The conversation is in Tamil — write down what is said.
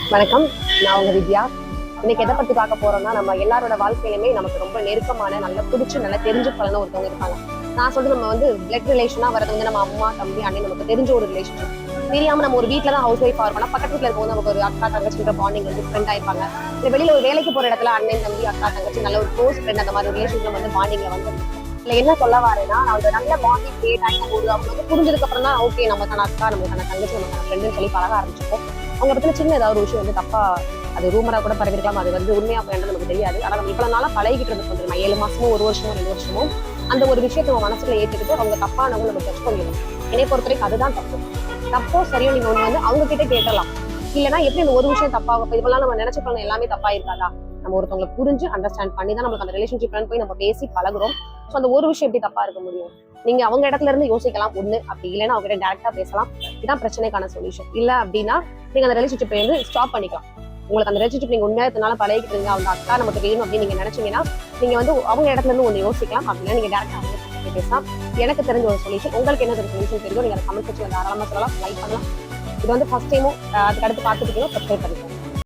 வணக்கம், நான் உங்க வித்யா. இன்னைக்கு எதை பத்தி பார்க்க போறோம்னா, நம்ம எல்லாரோட வாழ்க்கையிலுமே நமக்கு ரொம்ப நெருக்கமான, நல்ல பிடிச்சி, நல்லா தெரிஞ்சு பழன ஒருத்தவங்க இருப்பாங்க. நான் சொல்றது நம்ம வந்து பிளட் ரிலேஷனா வரது வந்து நம்ம அம்மா, தம்பி, அண்ணன் நமக்கு தெரிஞ்ச ஒரு ரிலேஷன்ஷிப். தெரியாம நம்ம ஒரு வீட்டுல தான் ஹவுஸ் ஒய்ஃபா இருக்கோம்னா, பக்கத்து வீட்டுல இருக்கவங்க நமக்கு ஒரு அக்கா தங்கச்சின்ற பாண்டிங் வந்து ஃப்ரெண்ட் ஆயிருப்பாங்க. இல்ல வெளியில ஒரு வேலைக்கு போற இடத்துல அண்ணன், தம்பி, அக்கா, தங்கச்சி நல்ல ஒரு க்ளோஸ் ஃப்ரெண்ட் அந்த மாதிரி ரிலேஷன்ல வந்து பாண்டிங்ல வந்து இல்ல என்ன சொல்ல வரேன்னா, அவங்க நல்ல பாண்டிங் கிரியேட் ஆகும் போது அவங்க வந்து புரிஞ்சதுக்கு அப்புறம் தான் ஓகே நமக்கான அக்கா, நமக்கான தங்கச்சி, நமக்கான ஃப்ரெண்டுன்னு சொல்லி பழக ஆரம்பிச்சிருக்கோம். அவங்க பத்தின சின்ன ஏதாவது ஒரு விஷயம் வந்து தப்பா அது ரூமரா கூட பரவிருக்கலாம். அது வந்து உண்மையா போயிட்டு நமக்கு தெரியாது. ஆனா நம்ம இவ்வளவு நாளா பழகிட்டு இருந்து கொஞ்சம் 7 மாசமோ 1 வருஷமோ 2 வருஷமோ அந்த ஒரு விஷயத்த நம்ம மனசுல ஏத்துக்கிட்டு அவங்க தப்பானவங்க நம்ம டச் பண்ணிடணும். என்னை பொறுத்த வரைக்கும் அதுதான் தப்பு. தப்போ சரியோ நீங்க ஒண்ணு வந்து அவங்க கிட்ட கேட்டலாம். இல்லைன்னா எப்படி அந்த ஒரு விஷயம் தப்பாக இதெல்லாம் நம்ம நினைச்சுக்கணும் எல்லாமே தப்பா இருக்காதா? நம்ம ஒருத்தவங்களை புரிஞ்சு அண்டர்ஸ்டாண்ட் பண்ணி தான் நமக்கு அந்த ரிலேஷன்ஷிப்ல போய் நம்ம பேசி பழகுறோம். ஸோ அந்த ஒரு விஷயம் எப்படி தப்பா இருக்க முடியும்? நீங்க அவங்க இடத்துல இருந்து யோசிக்கலாம் ஒண்ணு, அப்படி இல்லைன்னா அவங்க கிட்ட டேரக்டா பேசலாம். இதுதான் பிரச்சனைக்கான சொல்யூஷன். இல்ல அப்படின்னா நீங்க அந்த ரிலேஷன்ஷிப் வந்து ஸ்டாப் பண்ணிக்கலாம். உங்களுக்கு அந்த ரிலேஷன்ஷிப் நீங்க உண்மையா இதனால பழகிட்டு இருக்கீங்க, அவங்க அக்கா நமக்கு வேணும் அப்படின்னு நீங்க நினைச்சீங்கன்னா நீங்க வந்து அவங்க இடத்துல இருந்து ஒண்ணு யோசிக்கலாம். அப்படின்னா நீங்க டேரக்டா அவங்க பேசலாம். எனக்கு தெரிஞ்ச ஒரு சொல்யூஷன். உங்களுக்கு என்ன ஒரு சொல்யூஷன் தெரியும், நீங்க கமெண்ட் செக்ஷன்ல தாராளமா சொல்லலாம், லைக் பண்ணலாம். இது வந்து ஃபர்ஸ்ட் டைமும் அதுக்கு அடுத்து பார்த்துக்கிட்டீங்கன்னா சப்ஸ்கிரைப் பண்ணிக்கலாம்.